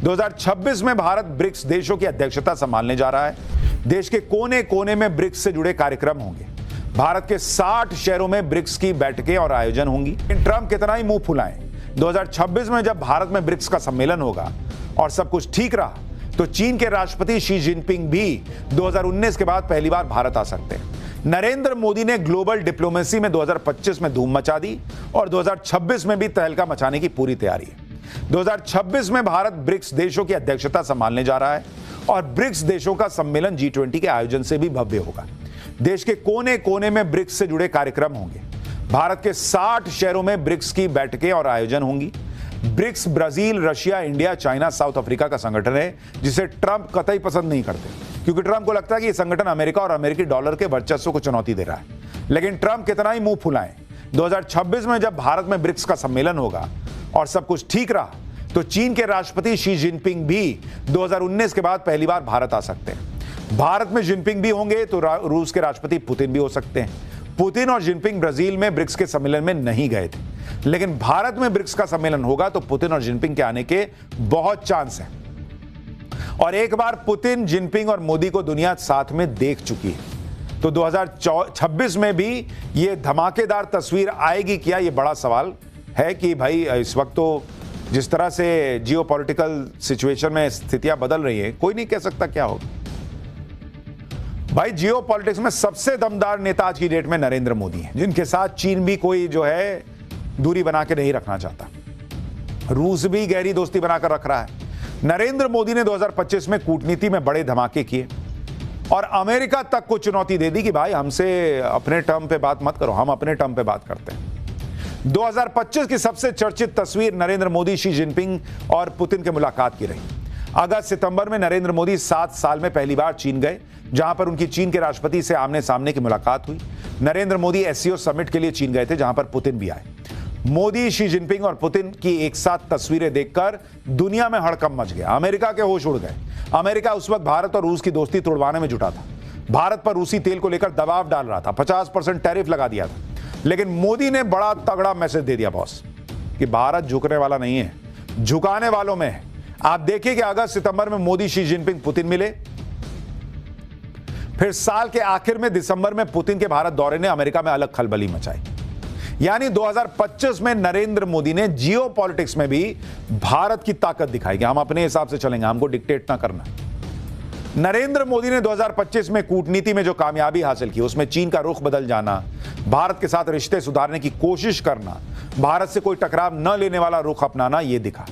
2026 में भारत ब्रिक्स देशों की अध्यक्षता संभालने जा रहा है। देश के कोने कोने में ब्रिक्स से जुड़े कार्यक्रम होंगे। भारत के 60 शहरों में ब्रिक्स की बैठकें और आयोजन होंगी। ट्रंप कितना ही मुंह फुलाएं, 2026 में जब भारत में ब्रिक्स का सम्मेलन होगा और सब कुछ ठीक रहा तो चीन के राष्ट्रपति शी जिनपिंग भी 2019 के बाद पहली बार भारत आ सकते हैं। नरेंद्र मोदी ने ग्लोबल डिप्लोमेसी में 2025 में धूम मचा दी और 2026 में भी तहलका मचाने की पूरी तैयारी है। 2026 में भारत ब्रिक्स देशों की अध्यक्षता संभालने जा रहा है और ब्रिक्स देशों का सम्मेलन G20 के आयोजन से भी भव्य होगा। देश के कोने कोने में ब्रिक्स से जुड़े कार्यक्रम होंगे। भारत के 60 शहरों में ब्रिक्स की बैठकें और आयोजन होंगी। BRICS Brazil, Russia, India, China, South Africa का संगठन है जिसे ट्रंप कतई पसंद नहीं करते, क्योंकि ट्रंप को लगता है कि यह संगठन अमेरिका और अमेरिकी डॉलर के वर्चस्व को चुनौती दे रहा है। लेकिन ट्रंप कितना ही मुंह फुलाएं, 2026 में जब भारत में ब्रिक्स का सम्मेलन होगा और सब कुछ ठीक रहा तो चीन के राष्ट्रपति शी जिनपिंग भी 2019 के बाद पहली बार भारत आ सकते हैं। भारत में जिनपिंग भी होंगे तो रूस के राष्ट्रपति पुतिन भी हो सकते हैं। पुतिन और जिनपिंग ब्राजील में ब्रिक्स के सम्मेलन में नहीं गए थे, लेकिन भारत में ब्रिक्स का सम्मेलन होगा तो पुतिन और जिनपिंग के आने के बहुत चांस हैं। और एक बार पुतिन, जिनपिंग और मोदी को दुनिया साथ में देख चुकी है, तो 2026 में भी ये धमाकेदार तस्वीर आएगी क्या, ये बड़ा सवाल है। कि भाई इस वक्त तो जिस तरह से जियोपॉलिटिकल सिचुएशन में स्थितियां बदल रही हैं, कोई नहीं कह सकता क्या होगा। भाई जियोपॉलिटिक्स में सबसे दमदार नेता आज की डेट में नरेंद्र मोदी हैं, जिनके साथ चीन भी कोई जो है दूरी बना के नहीं रखना चाहता। रूस भी गहरी दोस्ती बनाकर रख रहा है। नरेंद्र मोदी ने 2025 में कूटनीति में बड़े धमाके किए और अमेरिका तक को चुनौती दे दी कि भाई हमसे अपने टर्म पे बात मत करो, हम अपने टर्म पे बात करते हैं। 2025 की सबसे चर्चित तस्वीर नरेंद्र मोदी, शी जिनपिंग और पुतिन की मुलाकात की रही। अगस्त सितंबर में नरेंद्र मोदी 7 साल में पहली बार चीन गए, जहां पर उनकी चीन के राष्ट्रपति से आमने सामने की मुलाकात हुई। नरेंद्र मोदी SCO समिट के लिए चीन गए थे, जहां पर पुतिन भी आए। मोदी, शी जिनपिंग और पुतिन की एक साथ तस्वीरें देखकर दुनिया में हड़कंप मच गया। अमेरिका के होश उड़ गए। अमेरिका उस वक्त भारत और रूस की दोस्ती तोड़वाने में जुटा था। भारत पर रूसी तेल को लेकर दबाव डाल रहा था, 50% टैरिफ लगा दिया था। लेकिन मोदी ने बड़ा तगड़ा मैसेज दे दिया बॉस, कि भारत झुकने वाला नहीं है, झुकाने वालों में है। आप देखिए कि अगस्त सितंबर में मोदी, शी जिनपिंग, पुतिन मिले। फिर साल के आखिर में दिसंबर में पुतिन के भारत दौरे ने अमेरिका में अलग खलबली मचाई। यानी 2025 में नरेंद्र मोदी ने जियोपॉलिटिक्स में भी भारत की ताकत दिखाई कि हम अपने हिसाब से चलेंगे, हमको डिक्टेट ना करना। नरेंद्र मोदी ने 2025 में कूटनीति में जो कामयाबी हासिल की, उसमें चीन का रुख बदल जाना, भारत के साथ रिश्ते सुधारने की कोशिश करना, भारत से कोई टकराव न लेने वाला रुख अपनाना, यह दिखा।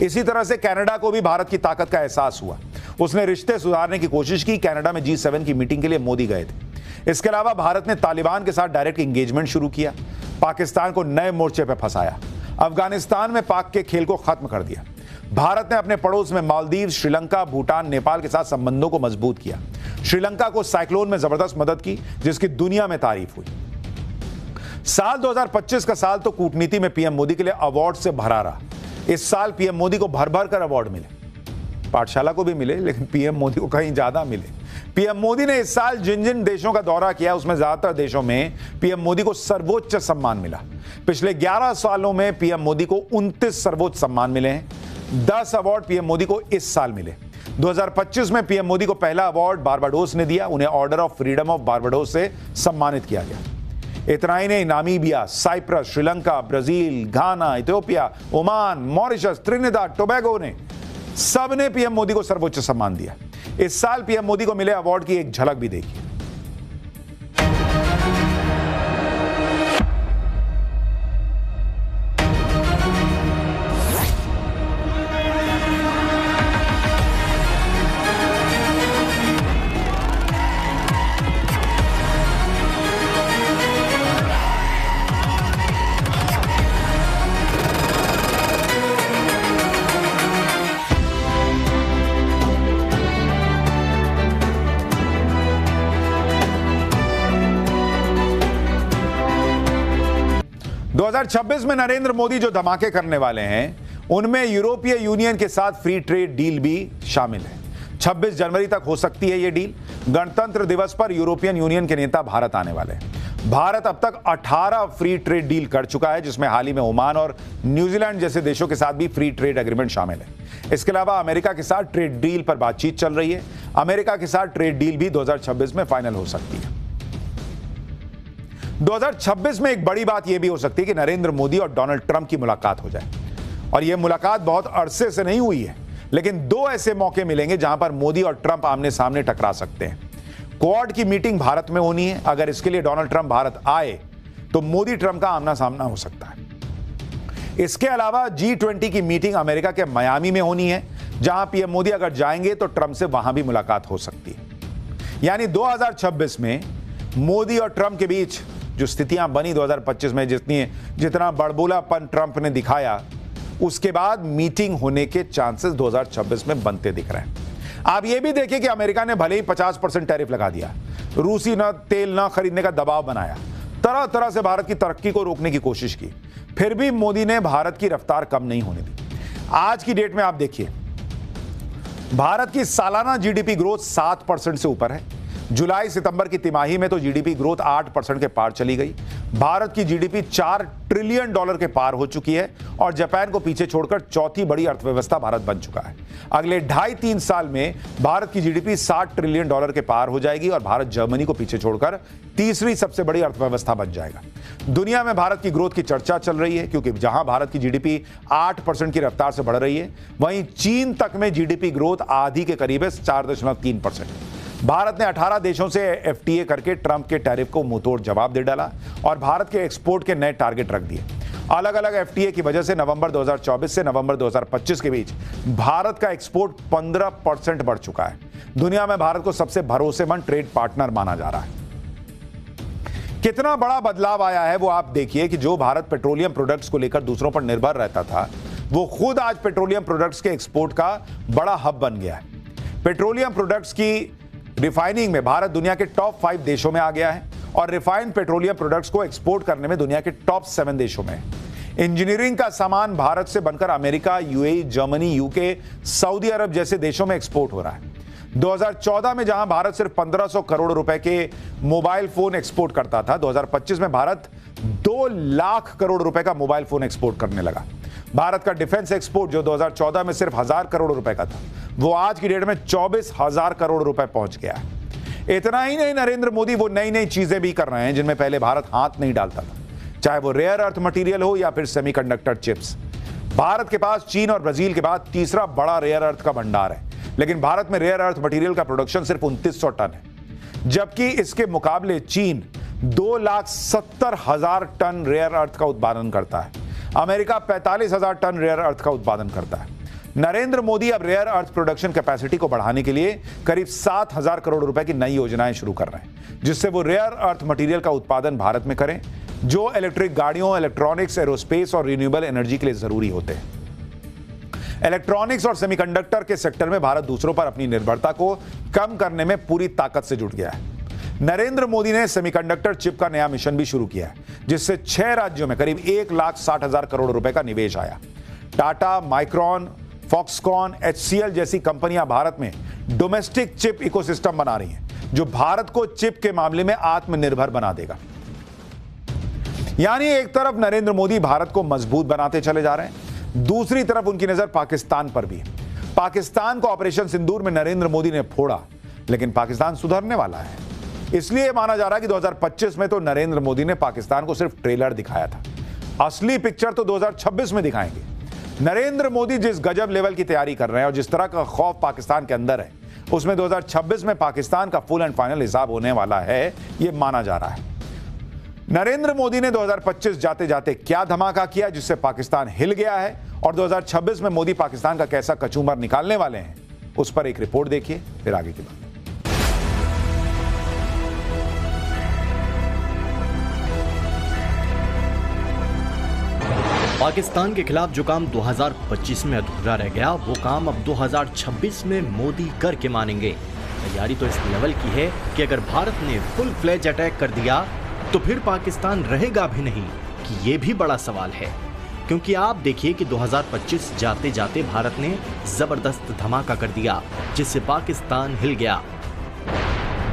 इसी तरह से कनाडा को भी भारत की ताकत का एहसास हुआ। उसने रिश्ते सुधारने की कोशिश की। कनाडा में G7 की मीटिंग के लिए मोदी गए थे। इसके अलावा भारत ने तालिबान के साथ डायरेक्ट एंगेजमेंट शुरू किया, पाकिस्तान को नए मोर्चे पर फंसाया, अफगानिस्तान में पाक के खेल को खत्म कर दिया। भारत ने अपने पड़ोस में मालदीव, श्रीलंका, भूटान, नेपाल के साथ संबंधों को मजबूत किया। श्रीलंका को साइक्लोन में जबरदस्त मदद की, जिसकी दुनिया में तारीफ हुई। साल 2025 का साल तो कूटनीति में पीएम मोदी के लिए अवार्ड से भरा रहा। इस साल पीएम मोदी को भर भर कर अवार्ड मिले। पाठशाला को भी मिले, लेकिन पीएम मोदी को कहीं ज्यादा मिले। पीएम मोदी ने इस साल जिन जिन देशों का दौरा किया, उसमें ज्यादातर देशों में पीएम मोदी को सर्वोच्च सम्मान मिला। पिछले 11 सालों में पीएम मोदी को 29 सर्वोच्च सम्मान मिले हैं। 10 अवार्ड पीएम मोदी को इस साल मिले। 2025 में पीएम मोदी को पहला अवार्ड बारबाडोस ने दिया। उन्हें order of freedom of Barbados से सम्मानित किया गया। इतना ही नहीं, Namibia, Cyprus, Sri Lanka, Brazil, Ghana, Ethiopia, Oman, Mauritius, Trinidad, Tobago ने सबने पीएम मोदी को सर्वोच्च सम्मान दिया। इस साल पीएम मोदी को मिले अवार्ड की एक झलक भी देखिए। 2026 में नरेंद्र मोदी जो धमाके करने वाले हैं, उनमें यूरोपीय यूनियन के साथ फ्री ट्रेड डील भी शामिल है। 26 जनवरी तक हो सकती है यह डील। गणतंत्र दिवस पर यूरोपियन यूनियन के नेता भारत आने वाले हैं। भारत अब तक 18 फ्री ट्रेड डील कर चुका है, जिसमें हाल ही में ओमान और न्यूजीलैंड जैसे देशों के साथ भी फ्री ट्रेड एग्रीमेंट शामिल है। इसके अलावा अमेरिका के साथ ट्रेड डील पर बातचीत चल रही है। अमेरिका के साथ ट्रेड डील भी 2026 में फाइनल हो सकती है। 2026 में एक बड़ी बात यह भी हो सकती है कि नरेंद्र मोदी और डोनाल्ड ट्रंप की मुलाकात हो जाए, और यह मुलाकात बहुत अरसे से नहीं हुई है, लेकिन दो ऐसे मौके मिलेंगे जहां पर मोदी और ट्रंप आमने सामने टकरा सकते हैं। क्वाड की मीटिंग भारत में होनी है। अगर इसके लिए डोनाल्ड ट्रंप भारत आए तो मोदी ट्रंप का आमना सामना हो सकता है। इसके अलावा G20 की मीटिंग अमेरिका के मियामी में होनी है, जहां पीएम मोदी अगर जाएंगे तो ट्रंप से वहां भी मुलाकात हो सकती है। यानी 2026 में मोदी और ट्रंप के बीच जो स्थितियां बनी 2025 में, जितना बड़बोलापन ट्रंप ने दिखाया, उसके बाद मीटिंग होने के चांसेस 2026 में बनते दिख रहे हैं। आप ये भी देखिए कि अमेरिका ने भले ही 50% टैरिफ लगा दिया, रूसी तेल न खरीदने का दबाव बनाया, तरह तरह से भारत की तरक्की को रोकने की कोशिश की, फिर भी मोदी ने भारत की रफ्तार कम नहीं होने दी। आज की डेट में आप देखिए, भारत की सालाना जीडीपी ग्रोथ 7% से ऊपर है। जुलाई सितंबर की तिमाही में तो जीडीपी ग्रोथ 8% के पार चली गई। भारत की जीडीपी $4 ट्रिलियन के पार हो चुकी है और जापान को पीछे छोड़कर चौथी बड़ी अर्थव्यवस्था भारत बन चुका है। अगले 2.5-3 साल में भारत की जीडीपी $60 ट्रिलियन के पार हो जाएगी और भारत जर्मनी को पीछे छोड़कर तीसरी सबसे बड़ी अर्थव्यवस्था बन जाएगा। दुनिया में भारत की ग्रोथ की चर्चा चल रही है, क्योंकि जहां भारत की जीडीपी 8% की रफ्तार से बढ़ रही है, वहीं चीन तक में जीडीपी ग्रोथ आधी के करीब है, 4.3%। भारत ने 18 देशों से एफटीए करके ट्रंप के टैरिफ को मुंहतोड़ जवाब दे डाला और भारत के एक्सपोर्ट के नए टारगेट रख दिए। अलग अलग एफटीए की वजह से नवंबर 2024 से नवंबर 2025 के बीच भारत का एक्सपोर्ट 15% बढ़ चुका है। दुनिया में भारत को सबसे भरोसेमंद ट्रेड पार्टनर माना जा रहा है। कितना बड़ा बदलाव आया है वो आप देखिए कि जो भारत पेट्रोलियम प्रोडक्ट्स को लेकर दूसरों पर निर्भर रहता था, वो खुद आज पेट्रोलियम प्रोडक्ट्स के एक्सपोर्ट का बड़ा हब बन गया है। पेट्रोलियम प्रोडक्ट्स की रिफाइनिंग में भारत दुनिया के टॉप 5 देशों में आ गया है और रिफाइंड पेट्रोलियम प्रोडक्ट्स को एक्सपोर्ट करने में दुनिया के टॉप 7 देशों में है। इंजीनियरिंग का सामान भारत से बनकर America, UAE, Germany, UK, Saudi Arab जैसे देशों में एक्सपोर्ट हो रहा है। 2014 में जहां भारत सिर्फ 1500 करोड़ रुपए के मोबाइल फोन एक्सपोर्ट करता था, 2025 में भारत 2 लाख करोड़ रुपए का मोबाइल फोन एक्सपोर्ट करने लगा। भारत का डिफेंस एक्सपोर्ट जो 2014 में सिर्फ 1000 करोड़ रुपए का था, वो आज की डेट में 24,000 करोड़ रुपए पहुंच गया है। इतना ही नहीं, नरेंद्र मोदी वो नई नई चीजें भी कर रहे हैं जिनमें पहले भारत हाथ नहीं डालता था, चाहे वो रेयर अर्थ मटेरियल हो या फिर सेमीकंडक्टर चिप्स। भारत के पास चीन और ब्राजील के बाद तीसरा बड़ा रेयर अर्थ का भंडार है, लेकिन भारत में रेयर अर्थ मटेरियल का प्रोडक्शन सिर्फ 2900 टन है, जबकि इसके मुकाबले चीन 2,70,000 टन रेयर अर्थ का उत्पादन करता है। अमेरिका 45,000 टन रेयर अर्थ का उत्पादन करता है। नरेंद्र मोदी अब रेयर अर्थ प्रोडक्शन कैपेसिटी को बढ़ाने के लिए करीब 7,000 करोड़ रुपए की नई योजनाएं शुरू कर रहे हैं, जिससे वो रेयर अर्थ मटेरियल का उत्पादन भारत में करें, जो इलेक्ट्रिक गाड़ियों, इलेक्ट्रॉनिक्स, एरोस्पेस और रिन्यूएबल एनर्जी के लिए जरूरी होते हैं। इलेक्ट्रॉनिक्स और सेमीकंडक्टर के सेक्टर में भारत दूसरों पर अपनी निर्भरता को कम करने में पूरी ताकत से जुट गया है। नरेंद्र मोदी ने सेमीकंडक्टर चिप का नया मिशन भी शुरू किया है, जिससे 6 राज्यों में करीब 1,60,000 करोड़ रुपए का निवेश आया। टाटा, माइक्रॉन, फॉक्सकॉन, HCL जैसी कंपनियां भारत में डोमेस्टिक चिप इकोसिस्टम बना रही हैं, जो भारत को चिप के मामले में आत्मनिर्भर बना देगा। यानी एक तरफ नरेंद्र मोदी भारत को मजबूत बनाते चले जा रहे हैं, दूसरी तरफ उनकी नजर पाकिस्तान पर भी है। पाकिस्तान को ऑपरेशन सिंदूर में नरेंद्र मोदी ने फोड़ा, लेकिन पाकिस्तान सुधरने वाला है। इसलिए माना जा रहा है कि 2025 में तो नरेंद्र मोदी ने पाकिस्तान को सिर्फ ट्रेलर दिखाया था, असली पिक्चर तो 2026 में दिखाएंगे। नरेंद्र मोदी जिस गजब लेवल की तैयारी कर रहे हैं और जिस तरह का खौफ पाकिस्तान के अंदर है, उसमें 2026 में पाकिस्तान का फुल एंड फाइनल हिसाब होने वाला है, यह माना जा रहा है। नरेंद्र मोदी ने 2025 जाते जाते क्या धमाका किया जिससे पाकिस्तान हिल गया है, और 2026 में मोदी पाकिस्तान का कैसा कचूमर निकालने वाले हैं, उस पर एक रिपोर्ट देखिए, फिर आगे की बात। पाकिस्तान के खिलाफ जो काम 2025 में अधूरा रह गया, वो काम अब 2026 में मोदी करके मानेंगे। तैयारी तो इस लेवल की है कि अगर भारत ने फुल फ्लेज अटैक कर दिया तो फिर पाकिस्तान रहेगा भी नहीं, कि ये भी बड़ा सवाल है। क्योंकि आप देखिए कि 2025 जाते जाते भारत ने जबरदस्त धमाका कर दिया, जिससे पाकिस्तान हिल गया।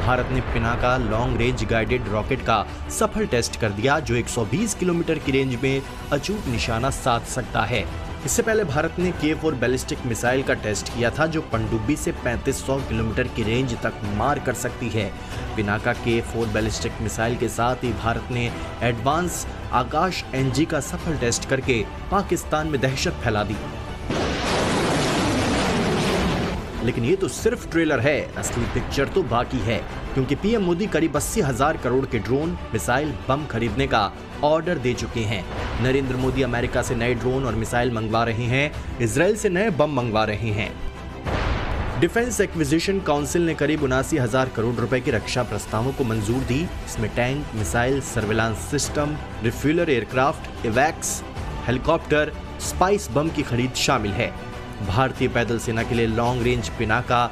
भारत ने Pinaka long range guided rocket का सफल टेस्ट कर दिया, जो 120 किलोमीटर की रेंज में अचूक निशाना साध सकता है। इससे पहले भारत ने K4 बैलिस्टिक मिसाइल का टेस्ट किया था, जो पनडुब्बी से 3500 किलोमीटर की रेंज तक मार कर सकती है। पिनाका K4 बैलिस्टिक मिसाइल के साथ ही भारत ने एडवांस आकाश NG का सफल टेस्ट करके पाकिस्तान में दहशत फैला दी। लेकिन ये तो सिर्फ ट्रेलर है, असली पिक्चर तो बाकी है, क्योंकि पीएम मोदी करीब 80,000 करोड़ के ड्रोन, मिसाइल, बम खरीदने का ऑर्डर दे चुके हैं। नरेंद्र मोदी अमेरिका से नए ड्रोन और मिसाइल मंगवा रहे हैं, इजराइल से नए बम मंगवा रहे हैं। डिफेंस एक्विजिशन काउंसिल ने करीब 79,000 करोड़ रुपए के रक्षा प्रस्तावों को मंजूर दी। इसमें tank, missile, surveillance system, refueler aircraft, इवैक्स, हेलीकॉप्टर, स्पाइस बम की खरीद शामिल है। भारतीय पैदल सेना के लिए लॉन्ग रेंज पिनाका,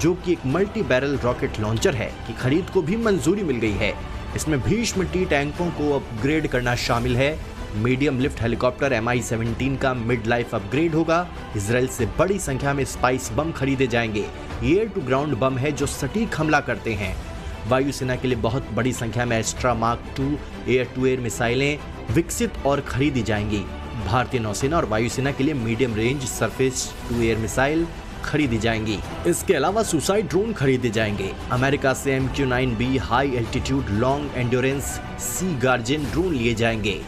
जो कि एक मल्टी बैरल रॉकेट लॉन्चर है, की खरीद को भी मंजूरी मिल गई है। इसमें भीष्म टी टैंकों को अपग्रेड करना शामिल है। मीडियम लिफ्ट हेलीकॉप्टर Mi-17 का मिड लाइफ अपग्रेड होगा। इजराइल से बड़ी संख्या में स्पाइस बम खरीदे जाएंगे। एयर टू ग्राउंड बम है, जो सटीक हमला करते हैं। वायुसेना के लिए बहुत बड़ी संख्या में Astra mark 2 air to air मिसाइलें विकसित और खरीदी जाएंगी। भारतीय नौसेना और वायुसेना के लिए medium range surface to air missile खरीदी जाएंगी। इसके अलावा सुसाइड ड्रोन खरीदे जाएंगे। अमेरिका से MQ-9B high altitude long endurance Sea Guardian drone लिए जाएंगे।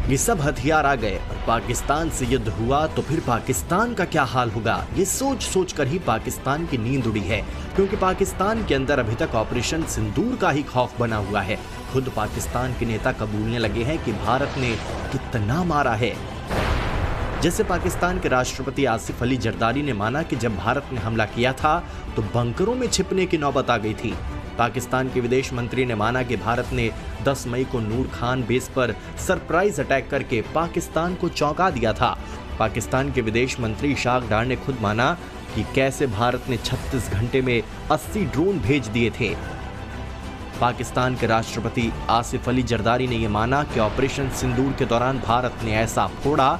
ये सब हथियार आ गए और पाकिस्तान से युद्ध हुआ तो फिर पाकिस्तान का क्या हाल होगा, ये सोच सोच कर ही पाकिस्तान की नींद उड़ी है, क्योंकि पाकिस्तान के अंदर अभी तक ऑपरेशन सिंदूर का ही खौफ बना हुआ है। खुद पाकिस्तान के नेता कबूलने लगे हैं कि भारत ने कितना मारा है। जैसे पाकिस्तान के राष्ट्रपति आसिफ अली जरदारी ने माना कि जब भारत ने हमला किया था तो बंकरों में छिपने की नौबत आ गई थी। पाकिस्तान के विदेश मंत्री ने माना कि भारत ने 10 मई को नूर खान बेस पर सरप्राइज अटैक करके पाकिस्तान को चौंका दिया था। पाकिस्तान के विदेश मंत्री इशाक डार ने खुद माना कि कैसे भारत ने 36 घंटे में 80 ड्रोन भेज दिए थे। पाकिस्तान के राष्ट्रपति आसिफ अली जरदारी ने यह माना कि ऑपरेशन सिंदूर के दौरान भारत ने ऐसा फोड़ा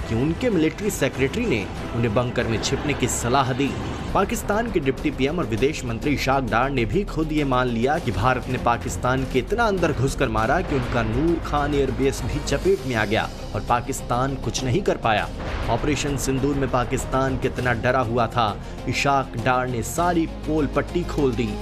कि उनके मिलिट्री सेक्रेटरी ने उन्हें बंकर में छिपने की सलाह दी। पाकिस्तान के डिप्टी पीएम और विदेश मंत्री इशाक डार ने भी खुद ये मान लिया कि भारत ने पाकिस्तान के इतना अंदर घुसकर मारा कि उनका नूर खान एयरबेस भी चपेट में आ गया और पाकिस्तान कुछ नहीं कर पाया। ऑपरेशन सिंदूर में पाकिस्तान कितना डरा हुआ था, इशाक डार ने सारी पोल पट्टी खोल दी।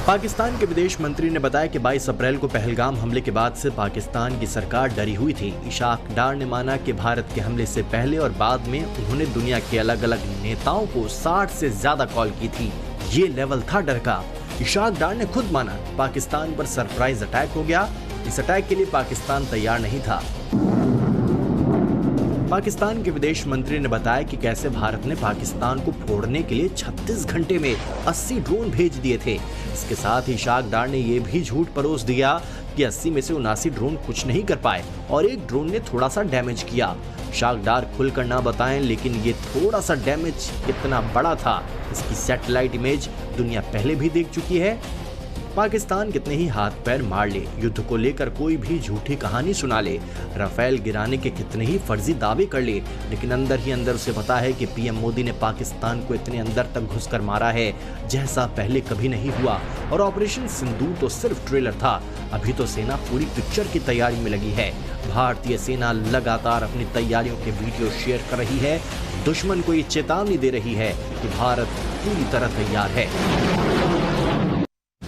पाकिस्तान के विदेश मंत्री ने बताया कि 22 अप्रैल को पहलगाम हमले के बाद से पाकिस्तान की सरकार डरी हुई थी। इशाक डार ने माना कि भारत के हमले से पहले और बाद में उन्होंने दुनिया के अलग अलग नेताओं को 60 से ज्यादा कॉल की थी। ये लेवल था डर का। इशाक डार ने खुद माना पाकिस्तान पर सरप्राइज अटैक हो गया। इस अटैक के लिए पाकिस्तान तैयार नहीं था। पाकिस्तान के विदेश मंत्री ने बताया कि कैसे भारत ने पाकिस्तान को फोड़ने के लिए 36 घंटे में 80 ड्रोन भेज दिए थे। इसके साथ ही इशाक डार ने यह भी झूठ परोस दिया कि 80 में से 79 ड्रोन कुछ नहीं कर पाए और एक ड्रोन ने थोड़ा सा डैमेज किया। इशाक डार खुलकर ना बताएं, लेकिन ये थोड़ा सा डैमेज कितना बड़ा था, इसकी सैटेलाइट इमेज दुनिया पहले भी देख चुकी है। पाकिस्तान कितने ही हाथ पैर मार ले, युद्ध को लेकर कोई भी झूठी कहानी सुना ले, राफेल गिराने के कितने ही फर्जी दावे कर ले, लेकिन अंदर ही अंदर उसे पता है कि पीएम मोदी ने पाकिस्तान को इतने अंदर तक घुसकर मारा है जैसा पहले कभी नहीं हुआ। और ऑपरेशन सिंदूर तो सिर्फ ट्रेलर था, अभी तो सेना पूरी पिक्चर की तैयारी में लगी है। भारतीय सेना लगातार अपनी तैयारियों के वीडियो शेयर कर रही है, दुश्मन को ये चेतावनी दे रही है कि भारत पूरी तरह तैयार है।